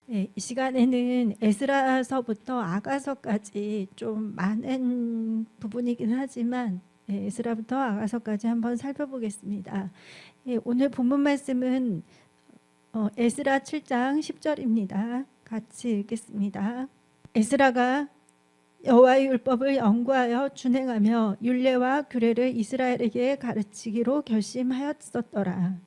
네, 이 시간에는 에스라서부터 아가서까지 좀 많은 부분이긴 하지만 에스라부터 아가서까지 한번 살펴보겠습니다. 오늘 본문 말씀은 에스라 7장 10절입니다. 같이 읽겠습니다. 에스라가 여호와의 율법을 연구하여 준행하며 율례와 규례를 이스라엘에게 가르치기로 결심하였었더라.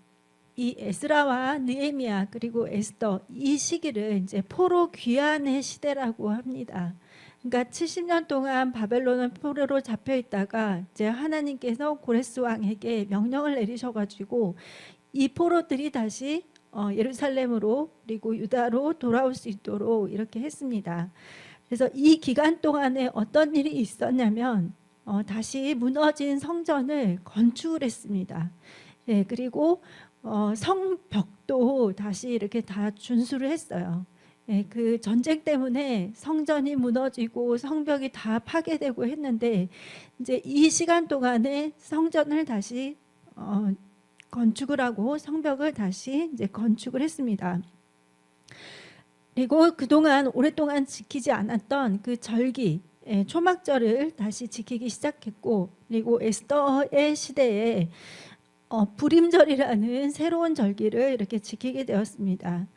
이 에스라와 느헤미야 그리고 에스더, 이 시기를 이제 포로 귀환의 시대라고 합니다. 그러니까 70년 동안 바벨론 포로로 잡혀 있다가 이제 하나님께서 고레스 왕에게 명령을 내리셔가지고 이 포로들이 다시 예루살렘으로 그리고 유다로 돌아올 수 있도록 이렇게 했습니다. 그래서 이 기간 동안에 어떤 일이 있었냐면 다시 무너진 성전을 건축을 했습니다. 그리고 성벽도 다시 이렇게 다 준수를 했어요. 그 전쟁 때문에 성전이 무너지고 성벽이 다 파괴되고 했는데 이제 이 시간 동안에 성전을 다시 건축을 하고 성벽을 다시 이제 건축을 했습니다. 그리고 그동안 오랫동안 지키지 않았던 그 절기, 초막절을 다시 지키기 시작했고, 그리고 에스더의 시대에 부림절이라는 새로운 절기를 이렇게 지키게 되었습니다.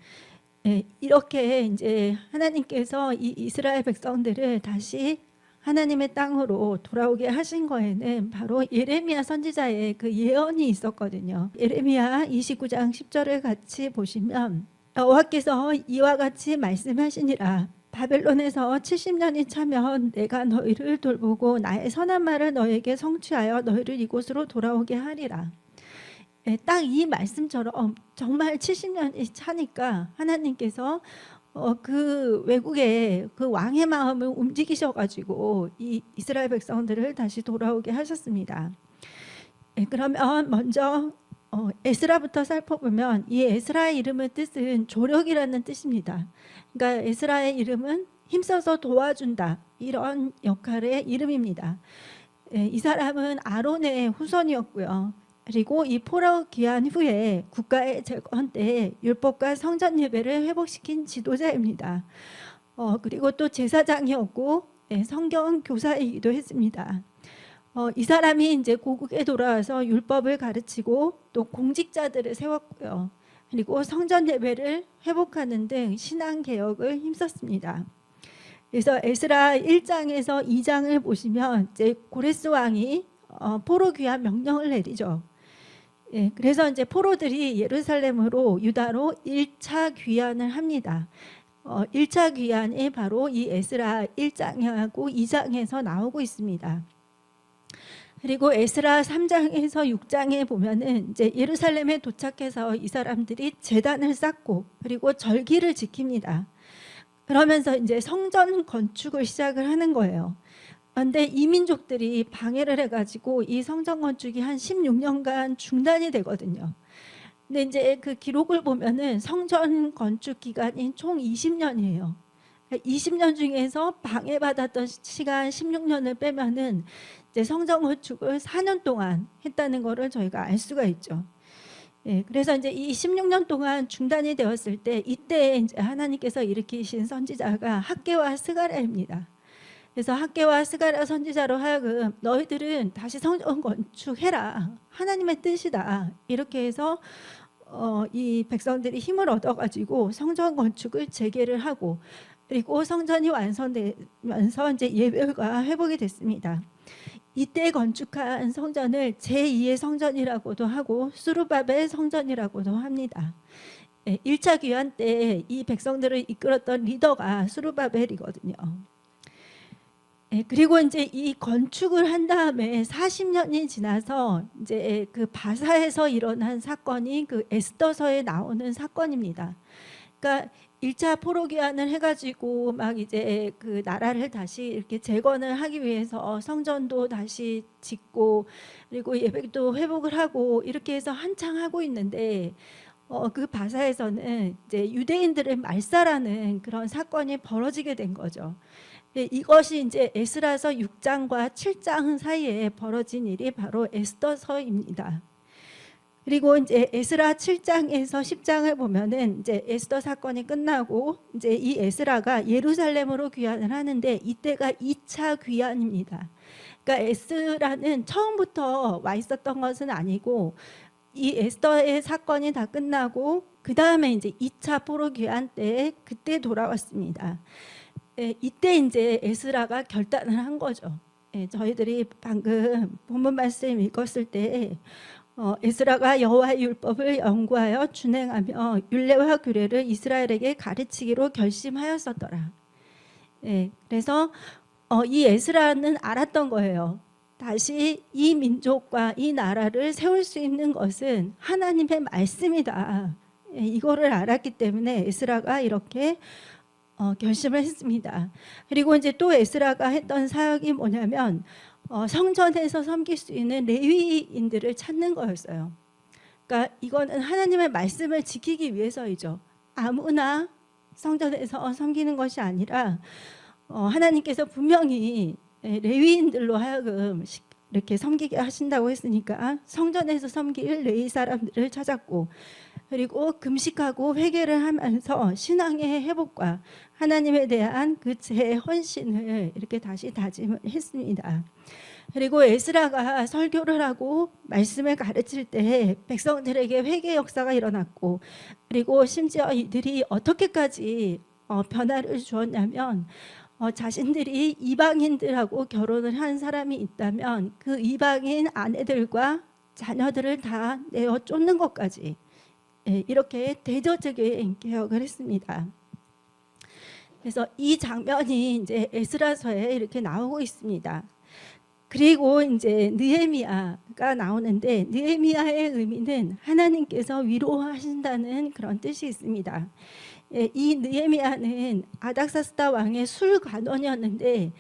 이렇게 이제 하나님께서 이 이스라엘 백성들을 다시 하나님의 땅으로 돌아오게 하신 거에는 바로 예레미야 선지자의 그 예언이 있었거든요. 예레미야 29장 10절을 같이 보시면 여호와께서 이와 같이 말씀하시니라. 바벨론에서 70년이 차면 내가 너희를 돌보고 나의 선한 말을 너에게 성취하여 너희를 이곳으로 돌아오게 하리라. 딱 이 말씀처럼 정말 70년이 차니까 하나님께서 그 외국의 그 왕의 마음을 움직이셔가지고 이 이스라엘 백성들을 다시 돌아오게 하셨습니다. 그러면 먼저 에스라부터 살펴보면 이 에스라의 이름의 뜻은 조력이라는 뜻입니다. 그러니까 에스라의 이름은 힘써서 도와준다, 이런 역할의 이름입니다. 이 사람은 아론의 후손이었고요. 그리고 이 포로 귀환 후에 국가의 재건 때 율법과 성전 예배를 회복시킨 지도자입니다. 그리고 또 제사장이었고 성경 교사이기도 했습니다. 이 사람이 이제 고국에 돌아와서 율법을 가르치고 또 공직자들을 세웠고요. 그리고 성전 예배를 회복하는 등 신앙 개혁을 힘썼습니다. 그래서 에스라 1장에서 2장을 보시면 이제 고레스 왕이 포로 귀환 명령을 내리죠. 그래서 이제 포로들이 예루살렘으로 유다로 1차 귀환을 합니다. 1차 귀환이 바로 이 에스라 1장하고 2장에서 나오고 있습니다. 그리고 에스라 3장에서 6장에 보면은 이제 예루살렘에 도착해서 이 사람들이 제단을 쌓고 그리고 절기를 지킵니다. 그러면서 이제 성전 건축을 시작을 하는 거예요. 그런데 이민족들이 방해를 해가지고 이 성전 건축이 한 16년간 중단이 되거든요. 근데 이제 그 기록을 보면은 성전 건축 기간이 총 20년이에요. 20년 중에서 방해받았던 시간 16년을 빼면은 이제 성전 건축을 4년 동안 했다는 것을 저희가 알 수가 있죠. 그래서 이제 이 16년 동안 중단이 되었을 때 이때 이제 하나님께서 일으키신 선지자가 학개와 스가랴입니다. 그래서 학개와 스가랴 선지자로 하여금 너희들은 다시 성전 건축해라, 하나님의 뜻이다, 이렇게 해서 이 백성들이 힘을 얻어가지고 성전 건축을 재개를 하고 그리고 성전이 완성되면서 이제 예배가 회복이 됐습니다. 이때 건축한 성전을 제2의 성전이라고도 하고 수르바벨 성전이라고도 합니다. 1차 귀환 때 이 백성들을 이끌었던 리더가 수르바벨이거든요. 그리고 이제 이 건축을 한 다음에 40년이 지나서 이제 그 바사에서 일어난 사건이 그 에스더서에 나오는 사건입니다. 그러니까 1차 포로 귀환을 해가지고 막 이제 그 나라를 다시 이렇게 재건을 하기 위해서 성전도 다시 짓고 그리고 예배도 회복을 하고 이렇게 해서 한창 하고 있는데 그 바사에서는 이제 유대인들을 말살하는 그런 사건이 벌어지게 된 거죠. 이것이 이제 에스라서 6장과 7장 사이에 벌어진 일이 바로 에스더서입니다. 그리고 이제 에스라 7장에서 10장을 보면은 이제 에스더 사건이 끝나고 이제 이 에스라가 예루살렘으로 귀환을 하는데 이때가 2차 귀환입니다. 그러니까 에스라는 처음부터 와 있었던 것은 아니고 이 에스더의 사건이 다 끝나고 그 다음에 이제 2차 포로 귀환 때 그때 돌아왔습니다. 이때 이제 에스라가 결단을 한 거죠. 저희들이 방금 본문 말씀 읽었을 때 에스라가 여호와의 율법을 연구하여 준행하며 율례와 규례를 이스라엘에게 가르치기로 결심하였었더라. 그래서 이 에스라는 알았던 거예요. 다시 이 민족과 이 나라를 세울 수 있는 것은 하나님의 말씀이다. 이거를 알았기 때문에 에스라가 이렇게 결심을 했습니다. 그리고 이제 또 에스라가 했던 사역이 뭐냐면 성전에서 섬길 수 있는 레위인들을 찾는 거였어요. 그러니까 이거는 하나님의 말씀을 지키기 위해서이죠. 아무나 성전에서 섬기는 것이 아니라 하나님께서 분명히 레위인들로 하여금 이렇게 섬기게 하신다고 했으니까 성전에서 섬길 레위 사람들을 찾았고 그리고 금식하고 회개를 하면서 신앙의 회복과 하나님에 대한 그 제 헌신을 이렇게 다시 다짐을 했습니다. 그리고 에스라가 설교를 하고 말씀을 가르칠 때 백성들에게 회개 역사가 일어났고 그리고 심지어 이들이 어떻게까지 변화를 주었냐면 자신들이 이방인들하고 결혼을 한 사람이 있다면 그 이방인 아내들과 자녀들을 다 내어 쫓는 것까지 이렇게 대조적인 개혁을 했습니다. 그래서 이 장면이 이제 에스라서에 이렇게 나오고 있습니다. 그리고 이제 느헤미야가 나오는데 느헤미야의 의미는 하나님께서 위로하신다는 그런 뜻이 있습니다. 이 느헤미야는 아닥사스다 왕의 술관원이었는데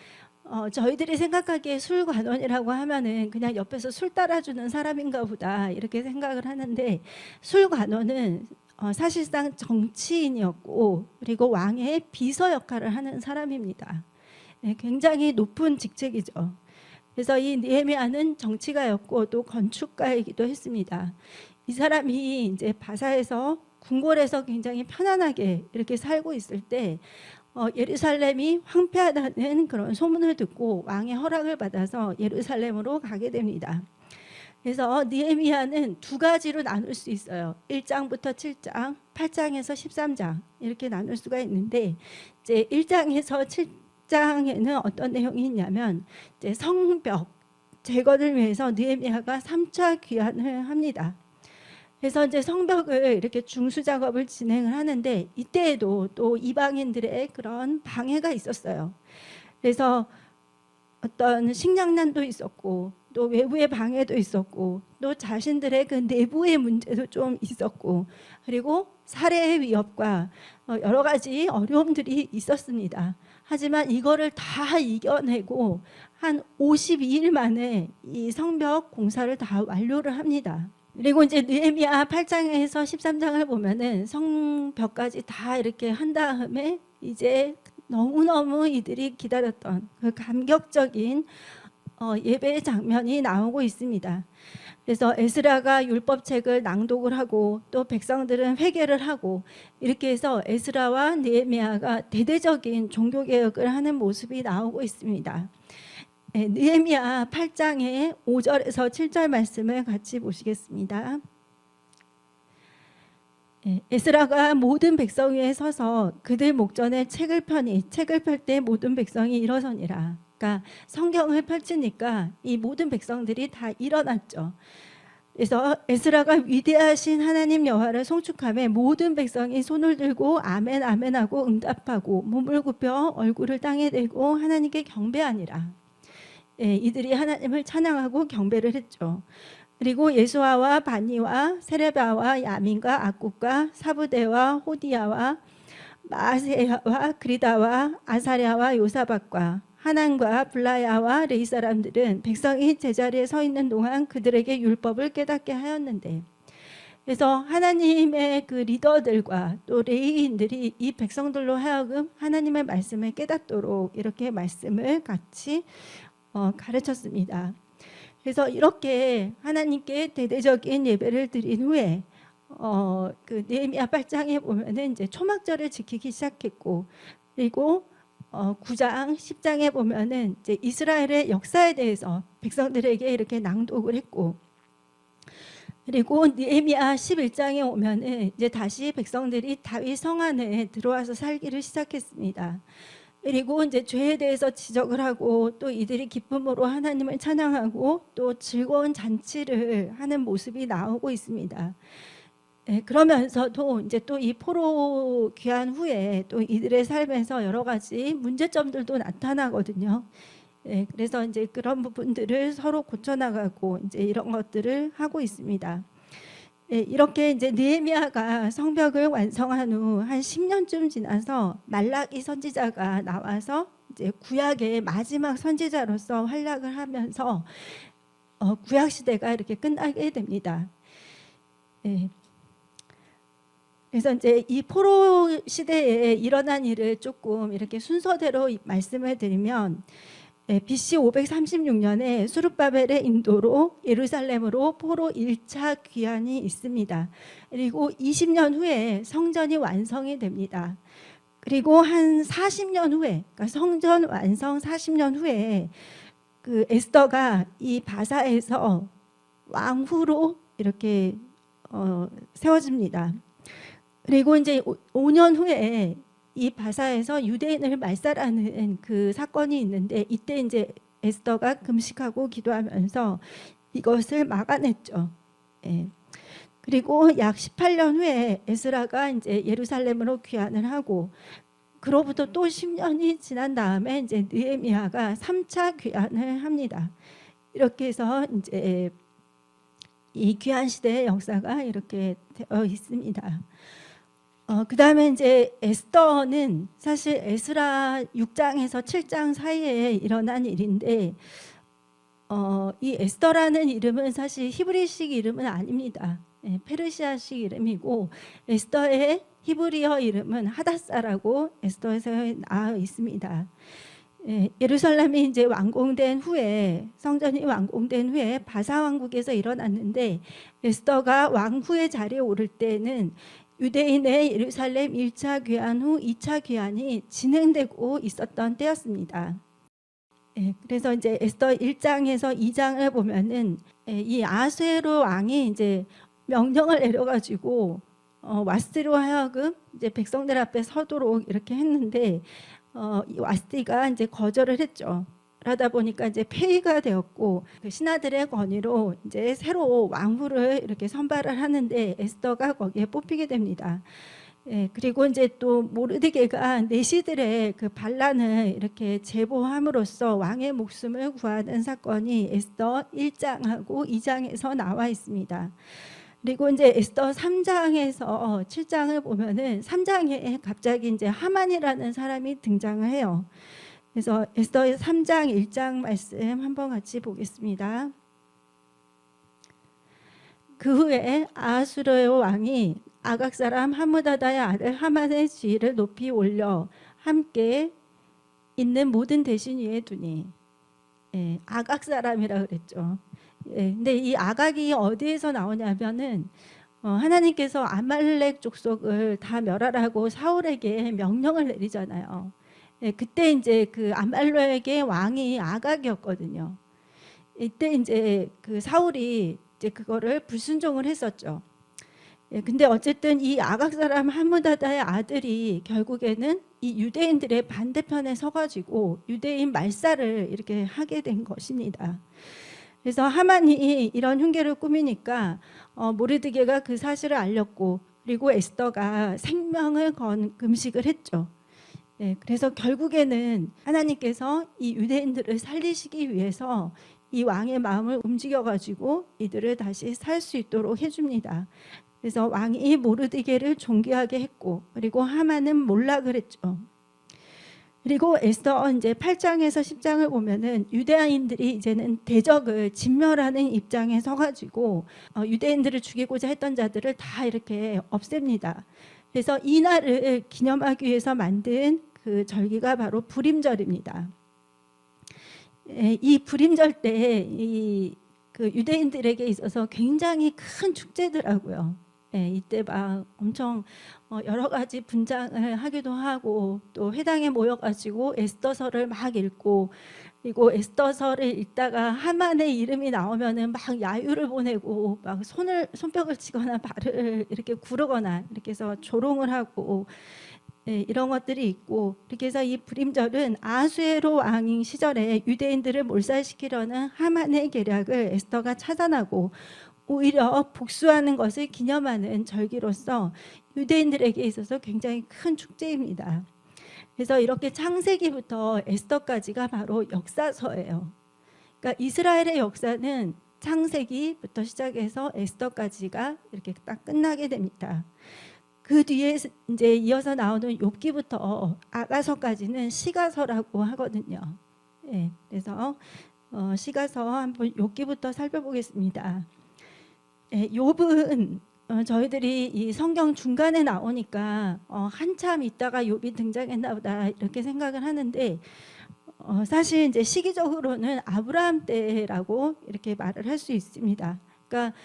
저희들이 생각하기에 술관원이라고 하면은 그냥 옆에서 술 따라주는 사람인가 보다 이렇게 생각을 하는데 술관원은 사실상 정치인이었고 그리고 왕의 비서 역할을 하는 사람입니다. 굉장히 높은 직책이죠. 그래서 이 느헤미야는 정치가였고 또 건축가이기도 했습니다. 이 사람이 이제 바사에서 궁궐에서 굉장히 편안하게 이렇게 살고 있을 때 예루살렘이 황폐하다는 그런 소문을 듣고 왕의 허락을 받아서 예루살렘으로 가게 됩니다. 그래서 느헤미야는 두 가지로 나눌 수 있어요. 1장부터 7장, 8장에서 13장 이렇게 나눌 수가 있는데 이제 1장에서 7장에는 어떤 내용이 있냐면 이제 성벽 재건을 위해서 느헤미야가 3차 귀환을 합니다. 그래서 이제 성벽을 이렇게 중수 작업을 진행을 하는데 이때에도 또 이방인들의 그런 방해가 있었어요. 그래서 어떤 식량난도 있었고 또 외부의 방해도 있었고 또 자신들의 그 내부의 문제도 좀 있었고 그리고 살해의 위협과 여러 가지 어려움들이 있었습니다. 하지만 이거를 다 이겨내고 한 52일 만에 이 성벽 공사를 다 완료를 합니다. 그리고 이제 느헤미야 8장에서 13장을 보면은 성벽까지 다 이렇게 한 다음에 이제 너무너무 이들이 기다렸던 그 감격적인 예배의 장면이 나오고 있습니다. 그래서 에스라가 율법책을 낭독을 하고 또 백성들은 회개를 하고 이렇게 해서 에스라와 느헤미야가 대대적인 종교개혁을 하는 모습이 나오고 있습니다. 느헤미야 8장의 5절에서 7절 말씀을 같이 보시겠습니다. 에스라가 모든 백성 위에 서서 그들 목전에 책을 펴니 책을 펼 때 모든 백성이 일어서니라. 그러니까 성경을 펼치니까 이 모든 백성들이 다 일어났죠. 그래서 에스라가 위대하신 하나님 여호와를 송축하며 모든 백성이 손을 들고 아멘 아멘 하고 응답하고 몸을 굽혀 얼굴을 땅에 대고 하나님께 경배하니라. 이들이 하나님을 찬양하고 경배를 했죠. 그리고 예수아와 바니와 세레바와 야민과 악굽과 사부대와 호디야와 마아세야와 그리다와 아사랴와 요사박과 하난과 블라야와 레이 사람들은 백성이 제자리에 서 있는 동안 그들에게 율법을 깨닫게 하였는데 그래서 하나님의 그 리더들과 또 레위인들이 이 백성들로 하여금 하나님의 말씀을 깨닫도록 이렇게 말씀을 같이 가르쳤습니다. 그래서 이렇게 하나님께 대대적인 예배를 드린 후에 그 느헤미야 8장에 보면은 이제 초막절을 지키기 시작했고, 그리고 9장 10장에 보면은 이제 이스라엘의 역사에 대해서 백성들에게 이렇게 낭독을 했고, 그리고 느헤미야 11장에 오면은 이제 다시 백성들이 다윗 성 안에 들어와서 살기를 시작했습니다. 그리고 이제 죄에 대해서 지적을 하고, 또 이들이 기쁨으로 하나님을 찬양하고 또 즐거운 잔치를 하는 모습이 나오고 있습니다. 그러면서도 이제 또 이 포로 귀환 후에 또 이들의 삶에서 여러 가지 문제점들도 나타나거든요. 그래서 이제 그런 부분들을 서로 고쳐나가고 이제 이런 것들을 하고 있습니다. 이렇게 이제 느헤미야가 성벽을 완성한 후 한 10년쯤 지나서 말라기 선지자가 나와서 이제 구약의 마지막 선지자로서 활약을 하면서 구약 시대가 이렇게 끝나게 됩니다. 그래서 이제 이 포로 시대에 일어난 일을 조금 이렇게 순서대로 말씀을 드리면, BC 536년에 수룹바벨의 인도로 예루살렘으로 포로 1차 귀환이 있습니다. 그리고 20년 후에 성전이 완성이 됩니다. 그리고 한 40년 후에, 그러니까 성전 완성 40년 후에 그 에스더가 이 바사에서 왕후로 이렇게 세워집니다. 그리고 이제 5년 후에 이 바사에서 유대인을 말살하는 그 사건이 있는데, 이때 이제 에스더가 금식하고 기도하면서 이것을 막아냈죠. 그리고 약 18년 후에 에스라가 이제 예루살렘으로 귀환을 하고, 그로부터 또 10년이 지난 다음에 이제 느헤미야가 3차 귀환을 합니다. 이렇게 해서 이제 이 귀환 시대의 역사가 이렇게 되어 있습니다. 그 다음에 이제 에스더는 사실 에스라 6장에서 7장 사이에 일어난 일인데, 이 에스더라는 이름은 사실 히브리식 이름은 아닙니다. 페르시아식 이름이고, 에스더의 히브리어 이름은 하다사라고 에스더에서 나와 있습니다. 예루살렘이 이제 완공된 후에, 성전이 완공된 후에 바사 왕국에서 일어났는데, 에스더가 왕후의 자리에 오를 때는 유대인의 예루살렘 1차 귀환 후 2차 귀환이 진행되고 있었던 때였습니다. 그래서 이제 에스더 1장에서 2장을 보면은 이 아수에로 왕이 이제 명령을 내려가지고 와스티로 하여금 이제 백성들 앞에 서도록 이렇게 했는데, 이 와스티가 이제 거절을 했죠. 그러다 보니까 이제 폐위가 되었고, 그 신하들의 권위로 이제 새로 왕후를 이렇게 선발을 하는데 에스더가 거기에 뽑히게 됩니다. 그리고 이제 또 모르드게가 내시들의 그 반란을 이렇게 제보함으로써 왕의 목숨을 구하는 사건이 에스더 1장하고 2장에서 나와 있습니다. 그리고 이제 에스더 3장에서 7장을 보면은 3장에 갑자기 이제 하만이라는 사람이 등장을 해요. 그래서 에스더 3장 1장 말씀 한번 같이 보겠습니다. 그 후에 아하수르의 왕이 아각 사람 하므다다의 아들 하만의 지위를 높이 올려 함께 있는 모든 대신 위에 두니. 아각 사람이라 그랬죠. 근데 이 아각이 어디에서 나오냐면은 하나님께서 아말렉 족속을 다 멸하라고 사울에게 명령을 내리잖아요. 그때 이제 그 아말렉의 왕이 아각이었거든요. 이때 이제 그 사울이 이제 그거를 불순종을 했었죠. 근데 어쨌든 이 아각 사람 하므다다의 아들이 결국에는 이 유대인들의 반대편에 서가지고 유대인 말살을 이렇게 하게 된 것입니다. 그래서 하만이 이런 흉계를 꾸미니까 모르드게가 그 사실을 알렸고, 그리고 에스더가 생명을 건 금식을 했죠. 그래서 결국에는 하나님께서 이 유대인들을 살리시기 위해서 이 왕의 마음을 움직여가지고 이들을 다시 살 수 있도록 해줍니다. 그래서 왕이 모르드게를 존귀하게 했고, 그리고 하만은 몰락을 했죠. 그리고 에스더 이제 8장에서 10장을 보면은 유대인들이 이제는 대적을 진멸하는 입장에 서가지고 유대인들을 죽이고자 했던 자들을 다 이렇게 없앱니다. 그래서 이 날을 기념하기 위해서 만든 그 절기가 바로 부림절입니다. 이 부림절 때 이 그 유대인들에게 있어서 굉장히 큰 축제더라고요. 예, 이때 막 엄청 여러 가지 분장을 하기도 하고 또 회당에 모여가지고 에스더서를 막 읽고 그리고 에스더서를 읽다가 하만의 이름이 나오면은 막 야유를 보내고 막 손뼉을 치거나 발을 이렇게 구르거나 이렇게 해서 조롱을 하고 네, 이런 것들이 있고 이렇게 해서 이 불임절은 아수에로 왕 시절에 유대인들을 몰살시키려는 하만의 계략을 에스더가 차단하고 오히려 복수하는 것을 기념하는 절기로서 유대인들에게 있어서 굉장히 큰 축제입니다. 그래서 이렇게 창세기부터 에스더까지가 바로 역사서예요. 그러니까 이스라엘의 역사는 창세기부터 시작해서 에스더까지가 이렇게 딱 끝나게 됩니다. 그 뒤에 이제 이어서 나오는 욥기부터 아가서까지는 시가서라고 하거든요. 예, 그래서 시가서 한번 욥기부터 살펴보겠습니다. 예, 욥은 저희들이 이 성경 중간에 나오니까 한참 있다가 욥이 등장했나 보다 이렇게 생각을 하는데 사실 이제 시기적으로는 아브라함 때라고 이렇게 말을 할 수 있습니다. 그러니까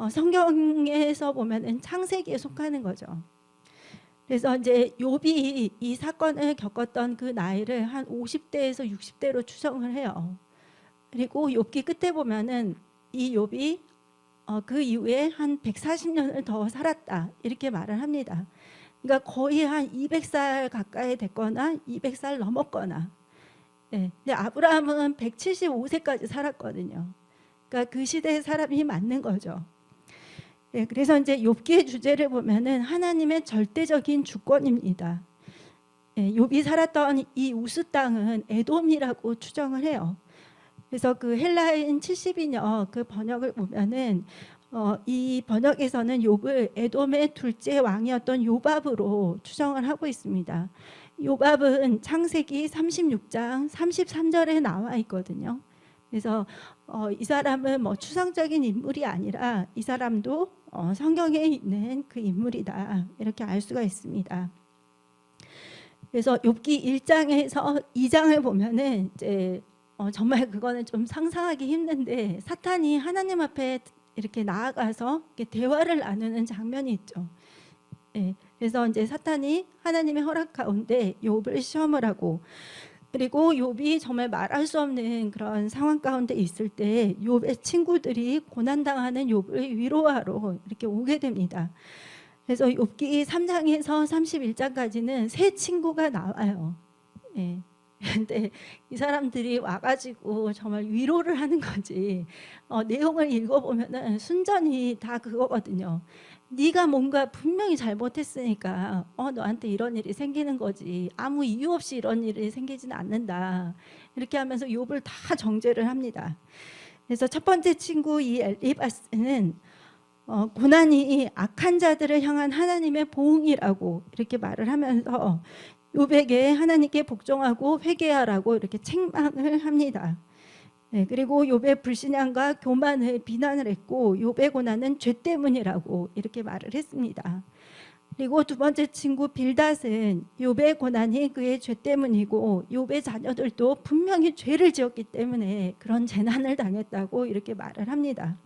성경에서 보면은 창세기에 속하는 거죠. 그래서 이제 욥이 이 사건을 겪었던 그 나이를 한 50대에서 60대로 추정을 해요. 그리고 욥기 끝에 보면은 이 욥이 그 이후에 한 140년을 더 살았다 이렇게 말을 합니다. 그러니까 거의 한 200살 가까이 됐거나 200살 넘었거나. 네. 근데 아브라함은 175세까지 살았거든요. 그러니까 그 시대의 사람이 맞는 거죠. 네, 그래서 이제 욥기의 주제를 보면은 하나님의 절대적인 주권입니다. 네, 욥이 살았던 이 우스 땅은 에돔이라고 추정을 해요. 그래서 그 헬라인 72년 그 번역을 보면은 이 번역에서는 욥을 에돔의 둘째 왕이었던 요밥으로 추정을 하고 있습니다. 요밥은 창세기 36장 33절에 나와 있거든요. 그래서 이 사람은 뭐 추상적인 인물이 아니라 이 사람도 성경에 있는 그 인물이다 이렇게 알 수가 있습니다. 그래서 욥기 1장에서 2장을 보면은 이제 정말 그거는 좀 상상하기 힘든데 사탄이 하나님 앞에 이렇게 나아가서 이렇게 대화를 나누는 장면이 있죠. 네, 그래서 이제 사탄이 하나님의 허락 가운데 욥을 시험을 하고 그리고 욥이 정말 말할 수 없는 그런 상황 가운데 있을 때 욥의 친구들이 고난당하는 욥을 위로하러 이렇게 오게 됩니다. 그래서 욥기 3장에서 31장까지는 세 친구가 나와요. 네. 근데 이 사람들이 와가지고 정말 위로를 하는 거지 내용을 읽어보면은 순전히 다 그거거든요. 네가 뭔가 분명히 잘못했으니까 너한테 이런 일이 생기는 거지 아무 이유 없이 이런 일이 생기지는 않는다 이렇게 하면서 욥을 다 정죄를 합니다. 그래서 첫 번째 친구 이 엘리바스는 고난이 악한 자들을 향한 하나님의 보응이라고 이렇게 말을 하면서 욥에게 하나님께 복종하고 회개하라고 이렇게 책망을 합니다. 네, 그리고 욥의 불신앙과 교만을 비난을 했고 욥의 고난은 죄 때문이라고 이렇게 말을 했습니다. 그리고 두 번째 친구 빌닷은 욥의 고난이 그의 죄 때문이고 욥의 자녀들도 분명히 죄를 지었기 때문에 그런 재난을 당했다고 이렇게 말을 합니다.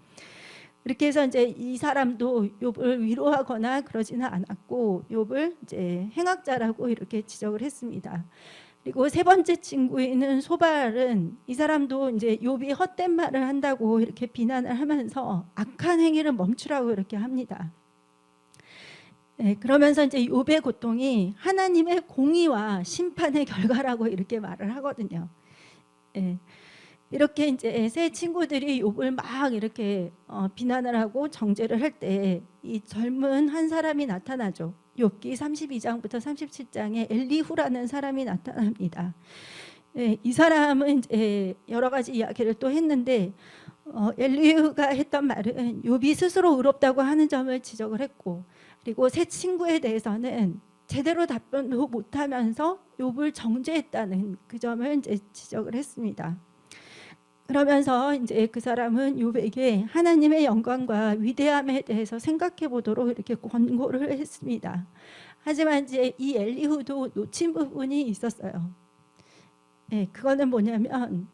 그렇게 해서 이제 이 사람도 욥을 위로하거나 그러지는 않았고 욥을 이제 행악자라고 이렇게 지적을 했습니다. 그리고 세 번째 친구인 소발은 이 사람도 이제 욥이 헛된 말을 한다고 이렇게 비난을 하면서 악한 행위를 멈추라고 이렇게 합니다. 네, 그러면서 이제 욥의 고통이 하나님의 공의와 심판의 결과라고 이렇게 말을 하거든요. 네. 이렇게 이제 세 친구들이 욥을 막 이렇게 비난을 하고 정죄를 할 때 이 젊은 한 사람이 나타나죠. 욥기 32장부터 37장에 엘리후라는 사람이 나타납니다. 네, 이 사람은 이제 여러 가지 이야기를 또 했는데 엘리후가 했던 말은 욥이 스스로 의롭다고 하는 점을 지적을 했고 그리고 세 친구에 대해서는 제대로 답변도 못하면서 욥을 정죄했다는 그 점을 이제 지적을 했습니다. 그러면서 이제 그 사람은 욥에게 하나님의 영광과 위대함에 대해서 생각해 보도록 이렇게 권고를 했습니다. 하지만 이제 이 엘리후도 놓친 부분이 있었어요. 네, 그거는 뭐냐면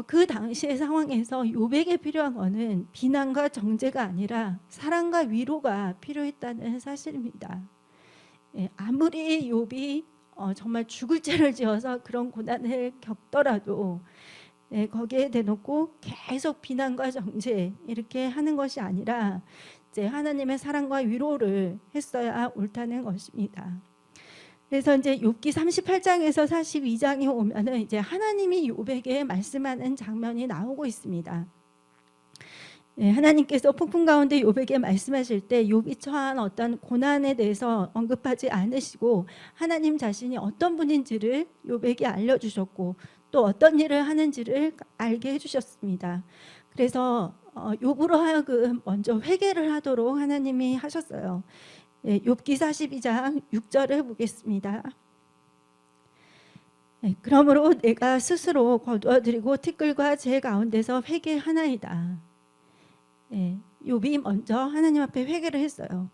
그 당시의 상황에서 욥에게 필요한 것은 비난과 정죄가 아니라 사랑과 위로가 필요했다는 사실입니다. 예, 아무리 욥이 정말 죽을 죄를 지어서 그런 고난을 겪더라도 예, 거기에 대놓고 계속 비난과 정죄 이렇게 하는 것이 아니라 이제 하나님의 사랑과 위로를 했어야 옳다는 것입니다. 그래서 이제 욥기 38장에서 42장에 오면은 이제 하나님이 욥에게 말씀하는 장면이 나오고 있습니다. 예, 하나님께서 폭풍 가운데 욥에게 말씀하실 때 욥이 처한 어떤 고난에 대해서 언급하지 않으시고 하나님 자신이 어떤 분인지를 욥에게 알려주셨고 또 어떤 일을 하는지를 알게 해주셨습니다. 그래서 욥으로 하여금 먼저 회개를 하도록 하나님이 하셨어요. 예, 욥기 42장 6절을 보겠습니다. 예, 그러므로 내가 스스로 거두어드리고 티끌과 제 가운데서 회개하나이다. 예, 욥이 먼저 하나님 앞에 회개를 했어요.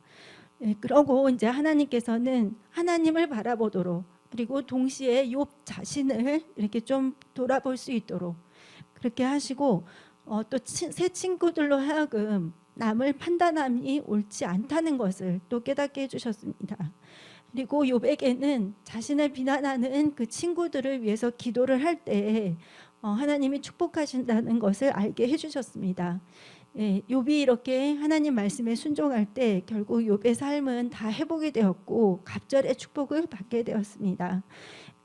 예, 그러고 이제 하나님께서는 하나님을 바라보도록 그리고 동시에 욥 자신을 이렇게 좀 돌아볼 수 있도록 그렇게 하시고 또 새 친구들로 하여금 남을 판단함이 옳지 않다는 것을 또 깨닫게 해주셨습니다. 그리고 욥에게는 자신을 비난하는 그 친구들을 위해서 기도를 할 때 하나님이 축복하신다는 것을 알게 해주셨습니다. 예, 욥이 이렇게 하나님 말씀에 순종할 때 결국 욥의 삶은 다 회복이 되었고 갑절의 축복을 받게 되었습니다.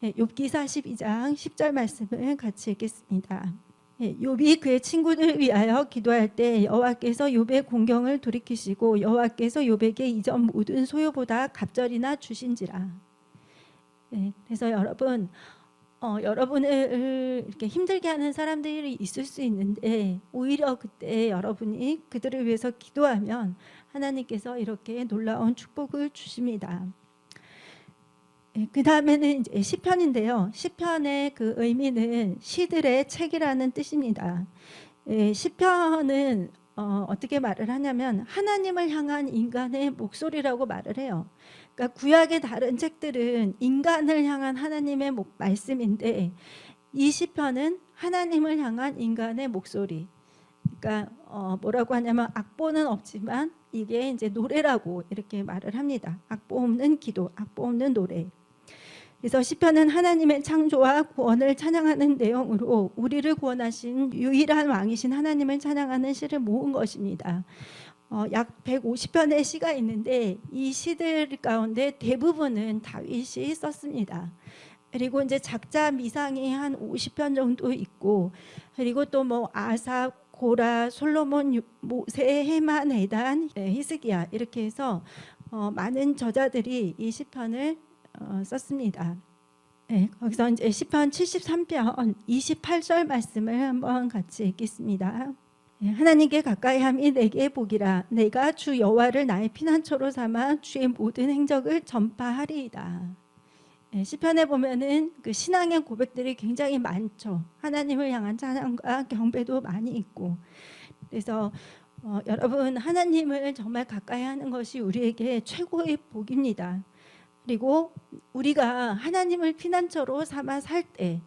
예, 욥기 42장 10절 말씀을 같이 읽겠습니다. 예, 욥이 그의 친구들을 위하여 기도할 때 여호와께서 욥의 공경을 돌이키시고 여호와께서 욥에게 이전 모든 소유보다 갑절이나 주신지라. 예, 그래서 여러분 여러분을 이렇게 힘들게 하는 사람들이 있을 수 있는데 오히려 그때 여러분이 그들을 위해서 기도하면 하나님께서 이렇게 놀라운 축복을 주십니다. 예, 그 다음에는 이제 시편인데요. 시편의 그 의미는 시들의 책이라는 뜻입니다. 예, 시편은 어떻게 말을 하냐면 하나님을 향한 인간의 목소리라고 말을 해요. 그러니까 구약의 다른 책들은 인간을 향한 하나님의 말씀인데 이 시편은 하나님을 향한 인간의 목소리. 그러니까 뭐라고 하냐면 악보는 없지만 이게 이제 노래라고 이렇게 말을 합니다. 악보 없는 기도, 악보 없는 노래. 그래서 시편은 하나님의 창조와 구원을 찬양하는 내용으로 우리를 구원하신 유일한 왕이신 하나님을 찬양하는 시를 모은 것입니다. 약 150편의 시가 있는데 이 시들 가운데 대부분은 다윗이 썼습니다. 그리고 이제 작자 미상이 한 50편 정도 있고 그리고 또 뭐 아삽, 고라, 솔로몬, 모세, 헤만, 에단, 히스기야 이렇게 해서 많은 저자들이 이 시편을 썼습니다. 네, 거기서 이제 시편 73편 28절 말씀을 한번 같이 읽겠습니다. 하나님께 가까이함이 내게 복이라 내가 주 여호와를 나의 피난처로 삼아 주의 모든 행적을 전파하리이다. 시편에 보면은 그 신앙의 고백들이 굉장히 많죠. 하나님을 향한 찬양과 경배도 많이 있고 그래서 여러분 하나님을 정말 가까이 하는 것이 우리에게 최고의 복입니다. 그리고 우리가 하나님을 피난처로 삼아 살 때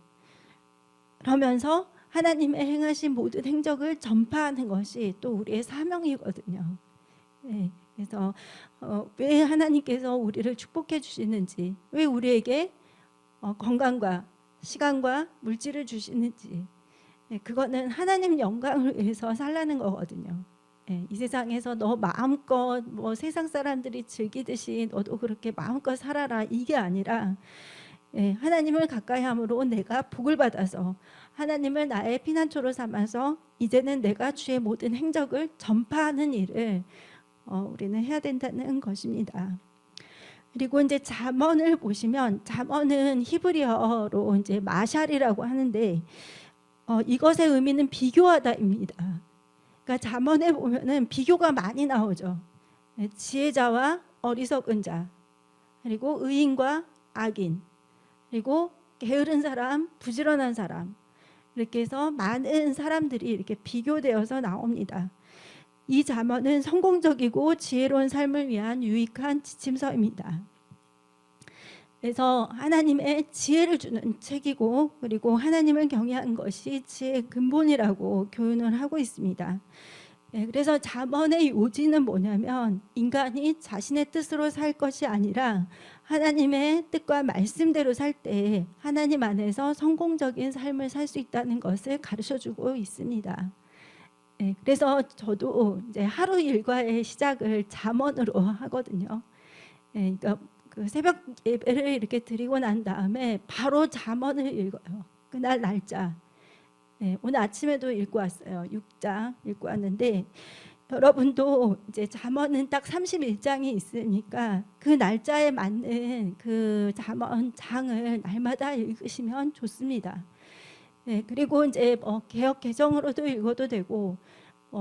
그러면서 하나님의 행하신 모든 행적을 전파하는 것이 또 우리의 사명이거든요. 네, 그래서 왜 하나님께서 우리를 축복해 주시는지 왜 우리에게 건강과 시간과 물질을 주시는지 네, 그거는 하나님 영광을 위해서 살라는 거거든요. 예, 이 세상에서 너 마음껏 뭐 세상 사람들이 즐기듯이 너도 그렇게 마음껏 살아라 이게 아니라 예, 하나님을 가까이 함으로 내가 복을 받아서 하나님을 나의 피난처로 삼아서 이제는 내가 주의 모든 행적을 전파하는 일을 우리는 해야 된다는 것입니다. 그리고 이제 잠언을 보시면 잠언은 히브리어로 이제 마샬이라고 하는데 이것의 의미는 비교하다입니다. 그러니까 잠언에 보면은 비교가 많이 나오죠. 지혜자와 어리석은 자, 그리고 의인과 악인, 그리고 게으른 사람, 부지런한 사람 이렇게 해서 많은 사람들이 이렇게 비교되어서 나옵니다. 이 잠언은 성공적이고 지혜로운 삶을 위한 유익한 지침서입니다. 그래서 하나님의 지혜를 주는 책이고, 그리고 하나님을 경외하는 것이 지혜의 근본이라고 교훈을 하고 있습니다. 그래서 잠언의 요지는 뭐냐면, 인간이 자신의 뜻으로 살 것이 아니라 하나님의 뜻과 말씀대로 살 때 하나님 안에서 성공적인 삶을 살 수 있다는 것을 가르쳐주고 있습니다. 그래서 저도 이제 하루 일과의 시작을 잠언으로 하거든요. 그러니까 그 새벽 예배를 이렇게 드리고 난 다음에 바로 잠언을 읽어요. 그날 날짜. 오늘 아침에도 읽고 왔어요. 6장 읽고 왔는데, 여러분도 이제 잠언은 딱 31장이 있으니까 그 날짜에 맞는 그 잠언 장을 날마다 읽으시면 좋습니다. 그리고 이제 뭐 개역 개정으로도 읽어도 되고,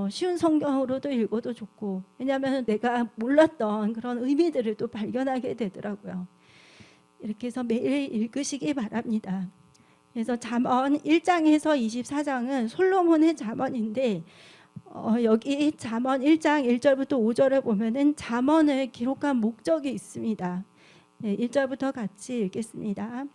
쉬운 성경으로도 읽어도 좋고, 왜냐하면 내가 몰랐던 그런 의미들을 또 발견하게 되더라고요. 이렇게 해서 매일 읽으시기 바랍니다. 그래서 잠언 1장에서 24장은 솔로몬의 잠언인데, 여기 잠언 1장 1절부터 5절에 보면은 잠언을 기록한 목적이 있습니다. 1절부터 같이 읽겠습니다.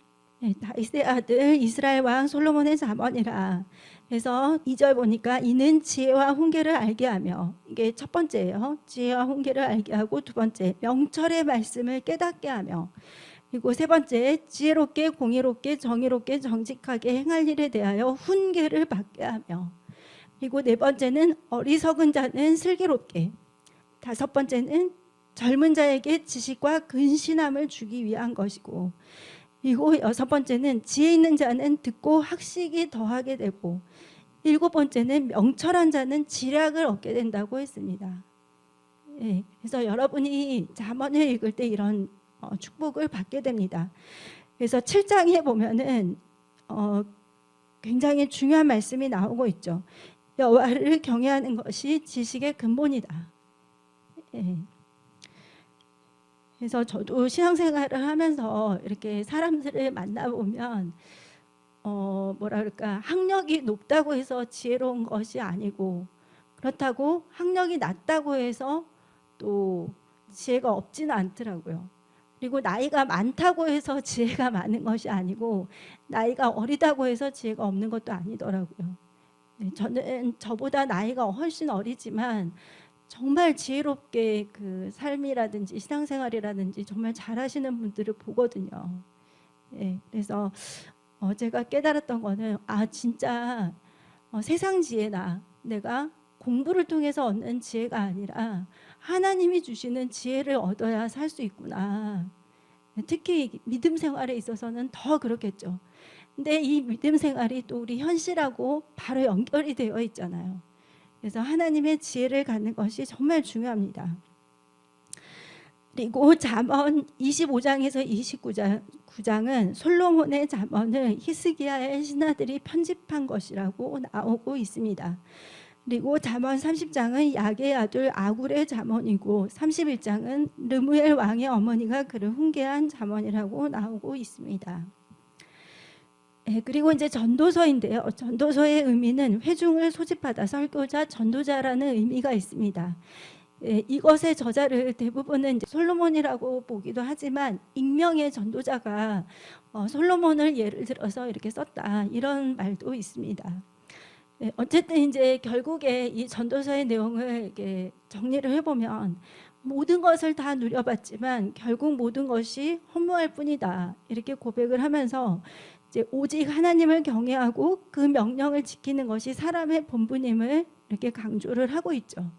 다윗의 아들 이스라엘 왕 솔로몬의 잠언이라. 그래서 2절 보니까 이는 지혜와 훈계를 알게 하며, 이게 첫 번째예요. 지혜와 훈계를 알게 하고, 두 번째 명철의 말씀을 깨닫게 하며, 그리고 세 번째 지혜롭게 공의롭게 정의롭게 정직하게 행할 일에 대하여 훈계를 받게 하며, 그리고 네 번째는 어리석은 자는 슬기롭게, 다섯 번째는 젊은 자에게 지식과 근신함을 주기 위한 것이고, 그리고 여섯 번째는 지혜 있는 자는 듣고 학식이 더하게 되고, 일곱 번째는 명철한 자는 지략을 얻게 된다고 했습니다. 그래서 여러분이 잠언을 읽을 때 이런 축복을 받게 됩니다. 그래서 7장에 보면은 굉장히 중요한 말씀이 나오고 있죠. 여호와를 경외하는 것이 지식의 근본이다. 그래서 저도 신앙생활을 하면서 이렇게 사람들을 만나보면 뭐라 그럴까, 학력이 높다고 해서 지혜로운 것이 아니고, 그렇다고 학력이 낮다고 해서 또 지혜가 없지는 않더라고요. 그리고 나이가 많다고 해서 지혜가 많은 것이 아니고, 나이가 어리다고 해서 지혜가 없는 것도 아니더라고요. 저는 저보다 나이가 훨씬 어리지만 정말 지혜롭게 그 삶이라든지 신앙생활이라든지 정말 잘하시는 분들을 보거든요. 그래서 제가 깨달았던 거는, 진짜 세상 지혜나 내가 공부를 통해서 얻는 지혜가 아니라 하나님이 주시는 지혜를 얻어야 살 수 있구나. 특히 믿음 생활에 있어서는 더 그렇겠죠. 근데 이 믿음 생활이 또 우리 현실하고 바로 연결이 되어 있잖아요. 그래서 하나님의 지혜를 갖는 것이 정말 중요합니다. 그리고 잠언 25장에서 29장은 솔로몬의 잠언을 히스기야의 신하들이 편집한 것이라고 나오고 있습니다. 그리고 잠언 30장은 야게의 아들 아굴의 잠언이고, 31장은 르무엘 왕의 어머니가 그를 훈계한 잠언이라고 나오고 있습니다. 그리고 이제 전도서인데요. 전도서의 의미는 회중을 소집하다, 설교자, 전도자라는 의미가 있습니다. 이것의 저자를 대부분은 이제 솔로몬이라고 보기도 하지만, 익명의 전도자가 솔로몬을 예를 들어서 이렇게 썼다, 이런 말도 있습니다. 어쨌든 이제 결국에 이 전도서의 내용을 이렇게 정리를 해보면, 모든 것을 다 누려봤지만 결국 모든 것이 허무할 뿐이다, 이렇게 고백을 하면서 이제 오직 하나님을 경외하고 그 명령을 지키는 것이 사람의 본분임을 이렇게 강조를 하고 있죠.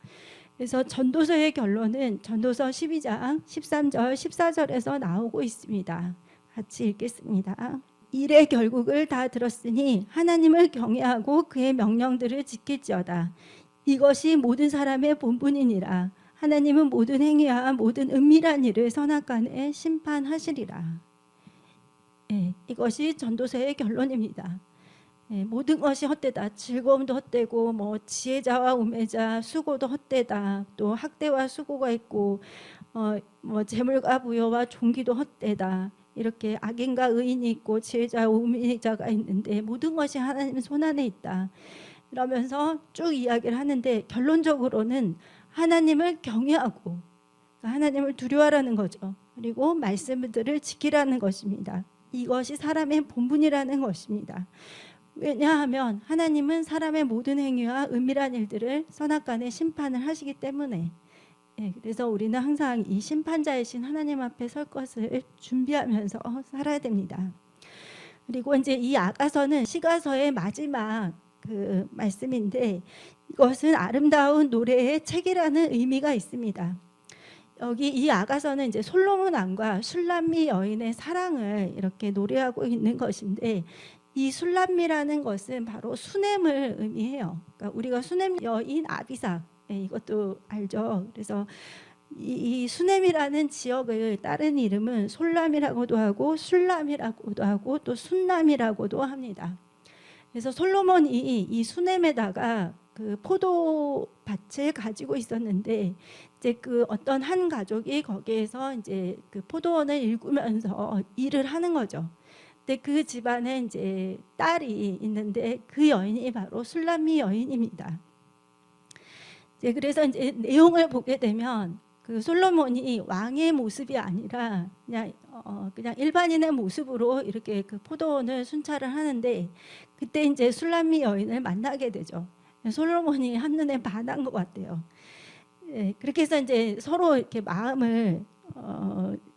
그래서 전도서의 결론은 전도서 12장 13절 14절에서 나오고 있습니다. 같이 읽겠습니다. 일의 결국을 다 들었으니 하나님을 경외하고 그의 명령들을 지킬지어다. 이것이 모든 사람의 본분이니라. 하나님은 모든 행위와 모든 은밀한 일을 선악간에 심판하시리라. 이것이 전도서의 결론입니다. 모든 것이 헛되다. 즐거움도 헛되고, 뭐 지혜자와 우매자, 수고도 헛되다. 또 학대와 수고가 있고, 뭐 재물과 부여와 종기도 헛되다. 이렇게 악인과 의인이 있고 지혜자와 우매자가 있는데 모든 것이 하나님 손안에 있다. 이러면서 쭉 이야기를 하는데, 결론적으로는 하나님을 경외하고, 하나님을 두려워하라는 거죠. 그리고 말씀들을 지키라는 것입니다. 이것이 사람의 본분이라는 것입니다. 왜냐하면 하나님은 사람의 모든 행위와 은밀한 일들을 선악간에 심판을 하시기 때문에, 그래서 우리는 항상 이 심판자이신 하나님 앞에 설 것을 준비하면서 살아야 됩니다. 그리고 이제 이 아가서는 시가서의 마지막 그 말씀인데, 이것은 아름다운 노래의 책이라는 의미가 있습니다. 여기 이 아가서는 이제 솔로몬 왕과 슐람미 여인의 사랑을 이렇게 노래하고 있는 것인데, 이 술람미라는 것은 바로 수냄을 의미해요. 그러니까 우리가 수냄 여인 아비삭, 이것도 알죠. 그래서 이 수냄이라는 지역을 다른 이름은 솔람이라고도 하고 술람이라고도 하고 또 순람이라고도 합니다. 그래서 솔로몬이 이 수냄에다가 그 포도밭을 가지고 있었는데, 이제 그 어떤 한 가족이 거기에서 이제 그 포도원을 일구면서 일을 하는 거죠. 근데 그 집안에 이제 딸이 있는데 그 여인이 바로 술람미 여인입니다. 이제 그래서 이제 내용을 보게 되면 그 솔로몬이 왕의 모습이 아니라 그냥 일반인의 모습으로 이렇게 그 포도원을 순찰을 하는데, 그때 이제 술람미 여인을 만나게 되죠. 솔로몬이 한눈에 반한 것 같아요. 그렇게 해서 이제 서로 이렇게 마음을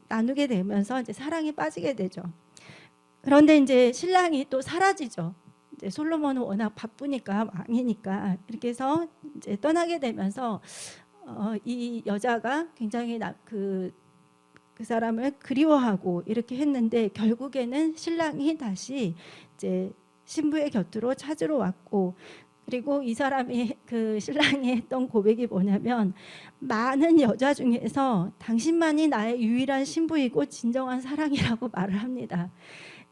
나누게 되면서 이제 사랑에 빠지게 되죠. 그런데 이제 신랑이 또 사라지죠. 이제 솔로몬은 워낙 바쁘니까 왕이니까 이렇게 해서 이제 떠나게 되면서 이 여자가 굉장히 그 사람을 그리워하고 이렇게 했는데, 결국에는 신랑이 다시 이제 신부의 곁으로 찾으러 왔고, 그리고 이 사람이 그 신랑이 했던 고백이 뭐냐면, 많은 여자 중에서 당신만이 나의 유일한 신부이고 진정한 사랑이라고 말을 합니다.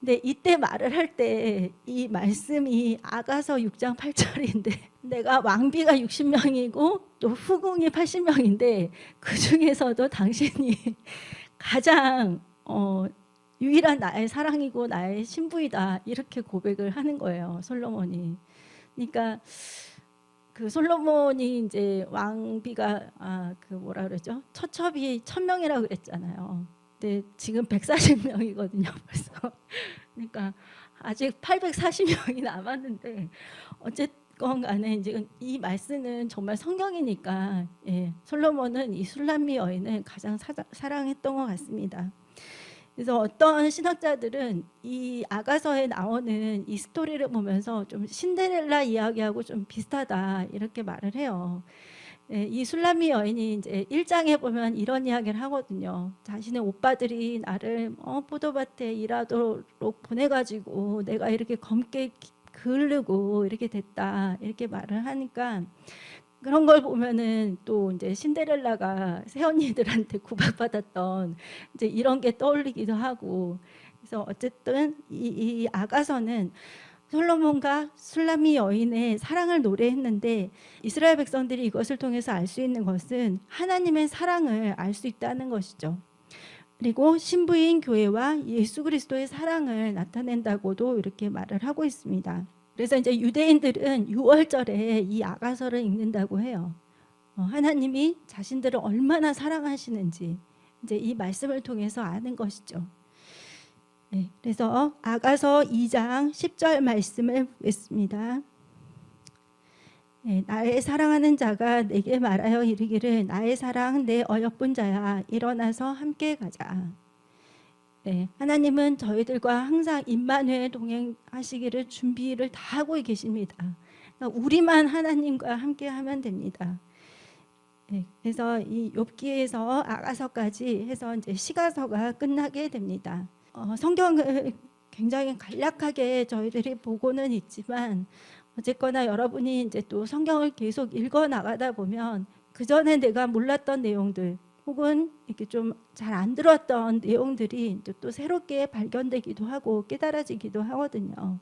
근데 이때 말을 할 때 이 말씀이 아가서 6장 8절인데, 내가 왕비가 60명이고 또 후궁이 80명인데 그 중에서도 당신이 가장 유일한 나의 사랑이고 나의 신부이다, 이렇게 고백을 하는 거예요, 솔로몬이. 그러니까 그 솔로몬이 이제 왕비가 그 뭐라 그러죠? 처첩이 1000명이라고 그랬잖아요. 근데 지금 140명이거든요, 벌써. 그러니까 아직 840명이 남았는데, 어쨌건 간에 이제 이 말씀은 정말 성경이니까, 솔로몬은 이 술람미 여인을 가장 사랑했던 것 같습니다. 그래서 어떤 신학자들은 이 아가서에 나오는 이 스토리를 보면서 좀 신데렐라 이야기하고 좀 비슷하다, 이렇게 말을 해요. 이 술람미 여인이 이제 1장에 보면 이런 이야기를 하거든요. 자신의 오빠들이 나를 포도밭에 일하도록 보내가지고 내가 이렇게 검게 그르고 이렇게 됐다, 이렇게 말을 하니까, 그런 걸 보면은 또 이제 신데렐라가 새언니들한테 구박받았던 이제 이런 게 떠올리기도 하고. 그래서 어쨌든 이 아가서는 솔로몬과 술람미 여인의 사랑을 노래했는데, 이스라엘 백성들이 이것을 통해서 알 수 있는 것은 하나님의 사랑을 알 수 있다는 것이죠. 그리고 신부인 교회와 예수 그리스도의 사랑을 나타낸다고도 이렇게 말을 하고 있습니다. 그래서 이제 유대인들은 6월절에 이 아가서를 읽는다고 해요. 하나님이 자신들을 얼마나 사랑하시는지 이제 이 말씀을 통해서 아는 것이죠. 그래서 아가서 2장 10절 말씀을 보겠습니다. 나의 사랑하는 자가 내게 말하여 이르기를, 나의 사랑 내 어여쁜 자야, 일어나서 함께 가자. 하나님은 저희들과 항상 임마누엘 동행하시기를 준비를 다 하고 계십니다. 그러니까 우리만 하나님과 함께 하면 됩니다. 그래서 이 욥기에서 아가서까지 해서 이제 시가서가 끝나게 됩니다. 성경을 굉장히 간략하게 저희들이 보고는 있지만, 어쨌거나 여러분이 이제 또 성경을 계속 읽어 나가다 보면 그 전에 내가 몰랐던 내용들, 혹은 이렇게 좀 잘 안 들었던 내용들이 이제 또 새롭게 발견되기도 하고 깨달아지기도 하거든요.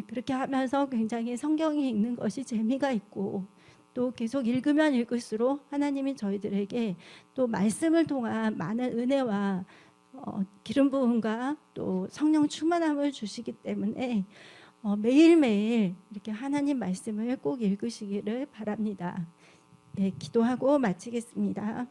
그렇게 하면서 굉장히 성경이 읽는 것이 재미가 있고, 또 계속 읽으면 읽을수록 하나님이 저희들에게 또 말씀을 통한 많은 은혜와 기름 부음과 또 성령 충만함을 주시기 때문에 매일매일 이렇게 하나님 말씀을 꼭 읽으시기를 바랍니다. 기도하고 마치겠습니다.